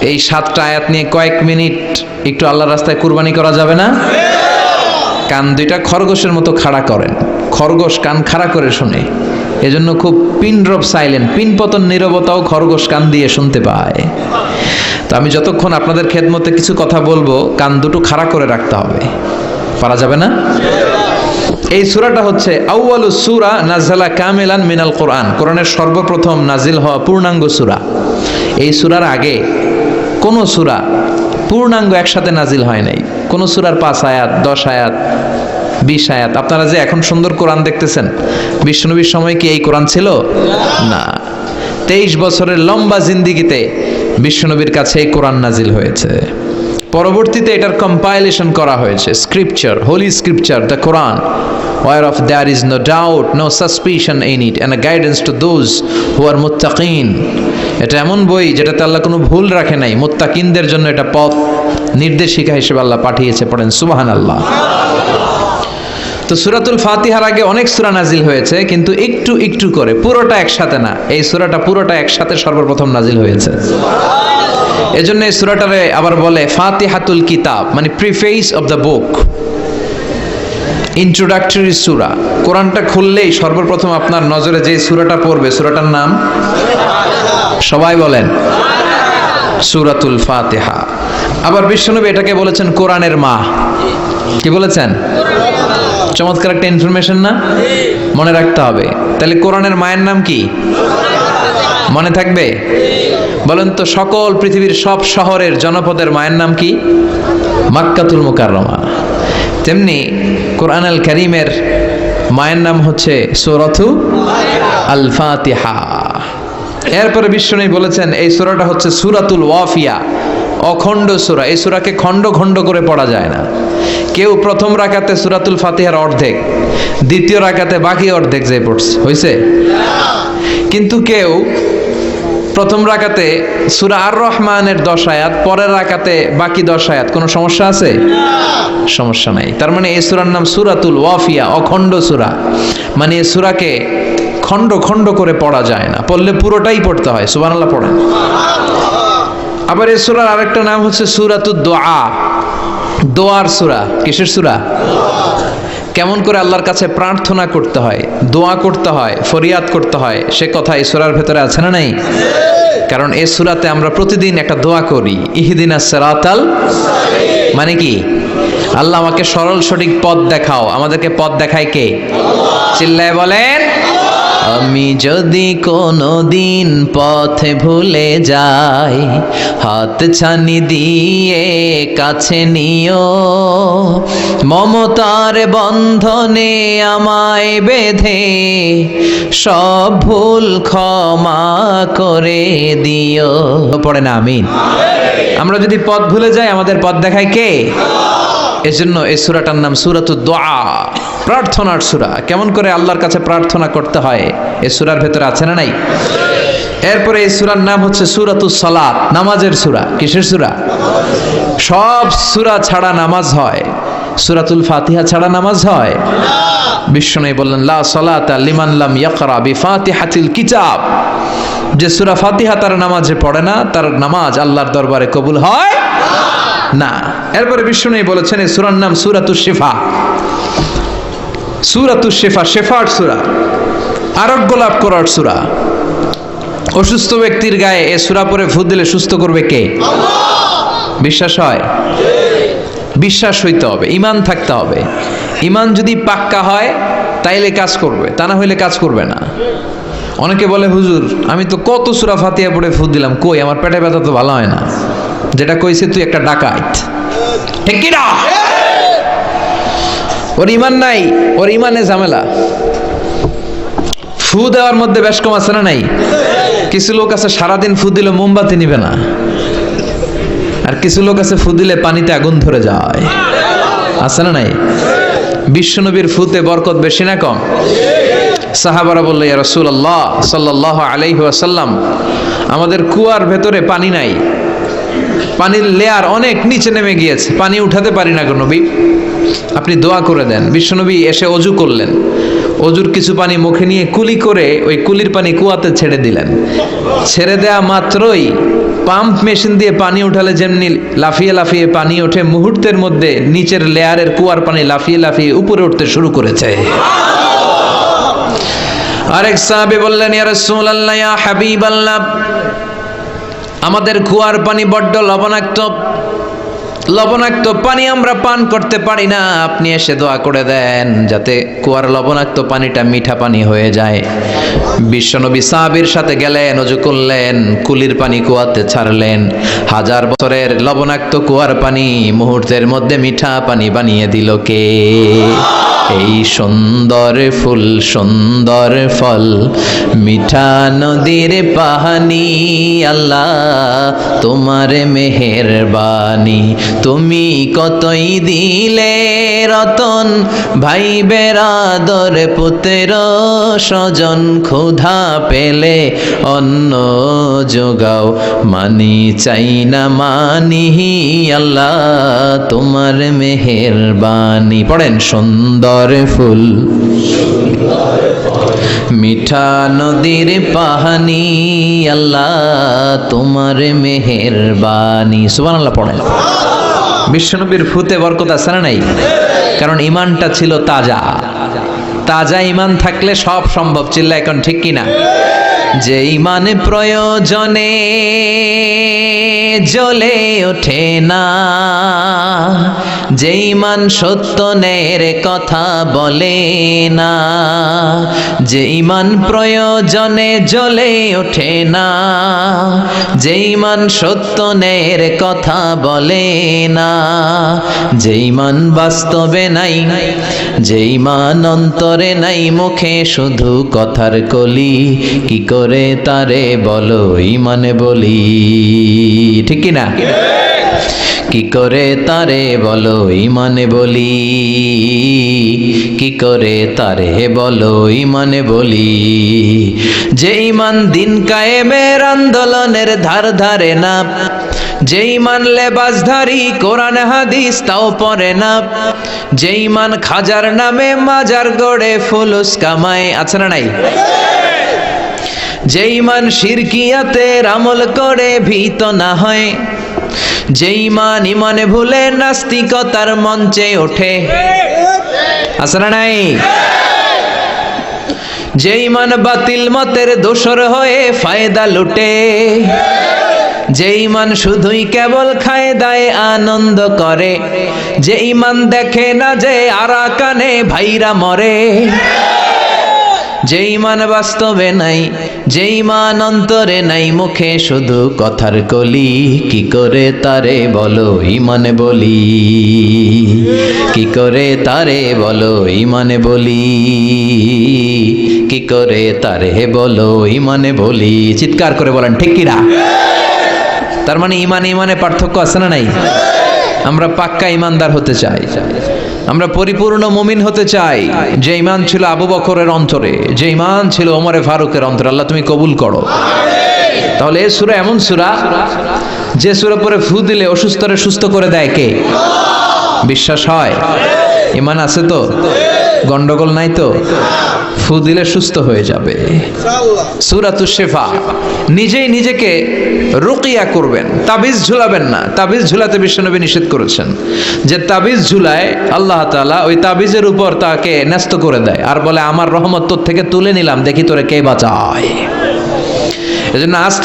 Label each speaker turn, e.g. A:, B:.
A: এই 7টা আয়াত নিয়ে কয়েক মিনিট একটু আল্লাহর রাস্তায় কুরবানি করা যাবে না? কান দুইটা খরগোশের মতো খাড়া করেন। খরগোশ কান খাড়া করে শোনে, এজন্য খুব পিন ড্রপ সাইলেন্ট, পিন পতন নীরবতাও খরগোশ কান দিয়ে শুনতে পায়। তো আমি যতক্ষণ আপনাদের খেদমতে কিছু কথা বলবো, কান দুটো খাড়া করে রাখতে হবে। পারা যাবে না? এই সূরাটা হচ্ছে আউয়ালুস সূরা নাযালা কামিলান মিনাল কোরআন, কোরআনের সর্বপ্রথম নাজিল হওয়া পূর্ণাঙ্গ সূরা। এই সূরার আগে কোন সূরা পূর্ণাঙ্গ একসাথে নাজিল হয় নাই। কোন সূরার 5 আয়াত, 10 আয়াত, 20 আয়াত। আপনারা যে এখন সুন্দর কোরআন দেখতেছেন, বিশ্বনবীর সময় কি এই কোরআন ছিল? না। 23 বছরের লম্বা জিন্দিগিতে বিশ্বনবীর কাছে এই কোরআন নাজিল হয়েছে। পরবর্তীতে এটার কম্পাইলেশন করা হয়েছে, scripture, holy scripture, the Quran, whereof there is no doubt, no suspicion in it, and a guidance to those who are muttaqin. এটা এমন বই যেটাতে আল্লাহ কোনো ভুল রাখে নাই, মুত্তাকিনদের জন্য এটা পথ নির্দেশিকা হিসেবে আল্লাহ পাঠিয়েছে। পড়েন সুবহানাল্লাহ। তো সূরাতুল ফাতিহার আগে অনেক সূরা নাজিল হয়েছে, কিন্তু একটু একটু করে, পুরোটা একসাথে না। এই সূরাটা পুরোটা একসাথে সর্বপ্রথম নাজিল হয়েছে। এজন্য এই সূরাটারে আবার বলে ফাতিহাতুল কিতাব, মানে preface of the book, introductory সূরা। কোরআনটা খুললেই সর্বপ্রথম আপনার নজরে যে সূরাটা পড়বে, সূরাটার নাম সবাই বলেন সূরাতুল ফাতিহা। আবার বিশ্বনবী এটাকে বলেছেন কোরআনের মা। কি বলেছেন? চমৎকার একটা ইনফরমেশন না? মনে রাখতে হবে। তাহলে কোরআনের মায়ের নাম কি? মনে থাকবে? বলেন তো, সকল পৃথিবীর সব শহরের জনপদের মায়ের নাম কি? মাক্কাতুল মুকাররমা। তেমনি কোরআন আল কারীমের মায়ের নাম হচ্ছে সূরাতু আল ফাতিহা। এরপরে বিশ্বনবী বলেছেন এই সূরাটা হচ্ছে সূরাতুল ওয়াফিয়া, অখণ্ড সূরা। এই সূরাকে খণ্ড খণ্ড করে পড়া যায় না। কেউ প্রথম রাকাতে সূরাতুল ফাতিহার অর্ধেক, দ্বিতীয় রাকাতে বাকি অর্ধেক যে পড়ছে, হইছে? কিন্তু কেউ প্রথম রাকাতে সূরা আর রহমানের 10 আয়াত, পরের রাকাতে বাকি 10 আয়াত। কোনো সমস্যা আছে? সমস্যা নাই। তার মানে এই সূরার নাম সূরাতুল ওয়াফিয়া, অখণ্ড সূরা। মানে এই সূরাকে খণ্ড খণ্ড করে পড়া যায় না, পড়লে পুরোটাই পড়তে হয়। সুবহানাল্লাহ পড়েন। আবার এই সূরার আরেকটা নাম হচ্ছে সূরাতুদ দুআ, দোয়ার সূরা। কিসের সূরা? কেমন করে আল্লাহর কাছে প্রার্থনা করতে হয়, দোয়া করতে হয়, ফরিয়াদ করতে হয়, সে কথা এই সূরার ভেতরে আছে না নাই? কারণ এই সূরাতে আমরা প্রতিদিন একটা দোয়া করি, ইহদিনাস সিরাতাল, মানে কি? আল্লাহ আমাকে সরল সঠিক পথ দেখাও। আমাদেরকে পথ দেখায় কে? চিল্লায় বলেন। আমি যদি কোনো দিন পথে ভুলে যাই, হাত ছানি দিয়ে কাছে নিও, মমতার বন্ধনে আমায় বেঁধে সব ভুল ক্ষমা করে দিও। পড়ে না আমিন? আমরা যদি পথ ভুলে যাই, আমাদের পথ দেখায় কে? এজন্য এই সূরাটার নাম সূরাতুদ দুআ, প্রার্থনার সূরা। কেমন করে আল্লাহর কাছে প্রার্থনা করতে হয় এই সূরার ভেতরে আছে না নাই? এরপরে এই সূরার নাম হচ্ছে সূরাতুস সালাত, নামাজের সূরা। কিসের সূরা? সব সূরা ছাড়া নামাজ হয়, সূরাতুল ফাতিহা ছাড়া নামাজ হয়? বিশ্বনবী বললেন লা সালাতা লিমান লাম ইয়াকরা বিফাতিহাতিল কিতাব। যে সূরা ফাতিহা তার নামাজে পড়ে না, তার নামাজ আল্লাহর দরবারে কবুল হয় না। এরপরে বিশ্বনবী বলেছেন এই সূরার নাম সূরাতুশ শিফা। সূরাতুশ শিফা, শেফার সূরা, আরোগ্য লাভ করার সূরা। অসুস্থ ব্যক্তির গায়ে এই সূরা পড়ে ফু দিলে সুস্থ করবে কে? আল্লাহ। বিশ্বাস হয়? বিশ্বাস হইতে হবে, ঈমান থাকতে হবে। ঈমান যদি পাক্কা হয় তাইলে কাজ করবে, তা না হইলে কাজ করবে না। অনেকে বলে হুজুর আমি তো কত সূরা ফাতিহা পড়ে ফু দিলাম, কই আমার পেটে ব্যথা তো ভালো হয় না। যেটা কইছে তুই একটা ডাকাত, ঠিক কি না? ওর ঈমান নাই, ওর ঈমানে ঝামেলা। ফু দেওয়ার মধ্যে বেশ কম আছে না নাই? কিছু লোক আছে সারাদিন ফু দিলে মোমবাতি নিবে না, আর কিছু লোক আছে ফু দিলে পানিতে আগুন ধরে যায়, আছে না নাই? বিশ্বনবীর ফুতে বরকত বেশি না কম? সাহাবারা বলল ইয়া রাসূলুল্লাহ সাল্লাল্লাহু আলাইহি ওয়াসাল্লাম, আমাদের কুয়ার ভেতরে পানি নাই, পানির লেয়ার অনেক নিচে নেমে গিয়েছে, পানি উঠাতে পারি না গো নবী, আপনি দোয়া করে দেন। বিশ্বনবী এসে ওযু করলেন, অজুর কিছু পানি মুখে নিয়ে কুলি করে ওই কুলির পানি কুয়াতে ছেড়ে দিলেন। ছেড়ে দেয়া মাত্রই পাম্প মেশিন দিয়ে পানি উঠালে যেমনি লাফিয়ে লাফিয়ে পানি ওঠে, মুহূর্তের মধ্যে নিচের লেয়ারের কুয়ার পানি লাফিয়ে লাফিয়ে উপরে উঠতে শুরু করেছে। আরেক সাহাবী বললেন, ইয়া রাসূলুল্লাহ, ইয়া হাবিবাল্লাহ, আমাদের কুয়ার পানি বড্ড লবণাক্ত, লবণাক্ত পানি আমরা পান করতে পারি না, আপনি এসে দোয়া করে দেন যাতে কুয়ার লবণাক্ত পানিটা মিঠা পানি হয়ে যায়। বিশ্বনবী সাহাবীর সাথে গেলেন, ওযু করলেন, কুলির পানি কুয়াতে ছাড়লেন। 1000 বছরের লবণাক্ত কুয়ার পানি মুহূর্তের মধ্যে মিঠা পানি বানিয়ে দিল কে? এই সুন্দর ফুল সুন্দর ফল মিঠা নদীর পানি, আল্লাহ তোমার মেহেরবানি। তুমি কতই দিলে রতন, ভাই বেরাদর পুত্র স্বজন, ক্ষুধা পেলে অন্ন যোগাও, মানি চাই না মানি, আল্লাহ তোমার মেহেরবানি। পড়েন, সুন্দর ফুল মিঠা নদীর পানি, আল্লাহ তোমার মেহেরবানি। সুবহানাল্লাহ পড়েন। বিশ্বনবীর ফুতে বরকত আছে না নাই? কারণ ইমানটা ছিল তাজা। তাজা ইমান থাকলে সব সম্ভব। চিল্লা এখন ঠিক কিনা? যে ইমান প্রয়োজনে জ্বলে ওঠে না, যে ইমান সত্যের কথা বলে না, যে ইমান প্রয়োজনে জ্বলে ওঠে না, যে ইমান সত্যের কথা বলে না, যে ইমান বাস্তবে নাই, যে ইমান অন্তরে নাই, মুখে শুধু কথার কলি, কি করে তারে বলো ইমানে বলি? ঠিক কিনা? কি করে তারে বলো ইমানে বলি, কি করে তারে বলো ইমানে বলি? যে ইমান দিন কায়েমের আন্দোলনের ধার ধারে না, যে ইমান লেবাসধারী কোরআন হাদিস তাও পড়ে না, যে ইমান খাজার নামে মাজার গড়ে ফুলুস কামায়, আছে না নাই? যে ইমান শিরকিয়াতের আমল করে ভীত না হয়, যে ইমান ইমানে ভুলে নাস্তিকতার মঞ্চে ওঠে, আছে না নাই? যে ইমান বাতিল মতের দোসর হয়ে ফায়দা লুটে, যে ইমান শুধুই কেবল খায় দায় আনন্দ করে, যে ইমান দেখে না যে আরাকানে ভাইরা মরে, যে ইমান বাস্তবে নাই, যে ইমান অন্তরে নাই, মুখে শুধু কথার কলি, কি করে তারে বলো ইমানে বলি? কি করে তারে বলো ইমানে বলি? কি করে তারে বলো ইমানে বলি? চিৎকার করে বলেন ঠিক কিনা? তার মানে ইমানে ইমানে পার্থক্য আছে না নাই? আমরা পাক্কা ইমানদার হতে চাই, আমরা পরিপূর্ণ মুমিন হতে চাই। যে ইমান ছিল আবু বকরের অন্তরে, যে ইমান ছিল ওমরে ফারুকের অন্তরে, আল্লাহ তুমি কবুল করো। তাহলে এই সূরা এমন সূরা, যে সূরা পরে ফু দিলে অসুস্থরে সুস্থ করে দেয় কে? বিশ্বাস হয়? ইমান আছে তো? গন্ডগোল নাই তো? ফু দিলে সুস্থ হয়ে যাবে। সূরাতুশ শিফা। নিজেই নিজেকে রুকিয়া করবেন, তাবিজ ঝুলাবেন না। তাবিজ ঝুলাতে বিশ্বনবী নিষেধ করেছেন। যে তাবিজ ঝুলায় আল্লাহ তাআলা ওই তাবিজের উপর তাকে ন্যস্ত করে দেয় আর বলে আমার রহমত তোর থেকে তুলে নিলাম, দেখি তোরে কে বাঁচায়। এজন্য আজ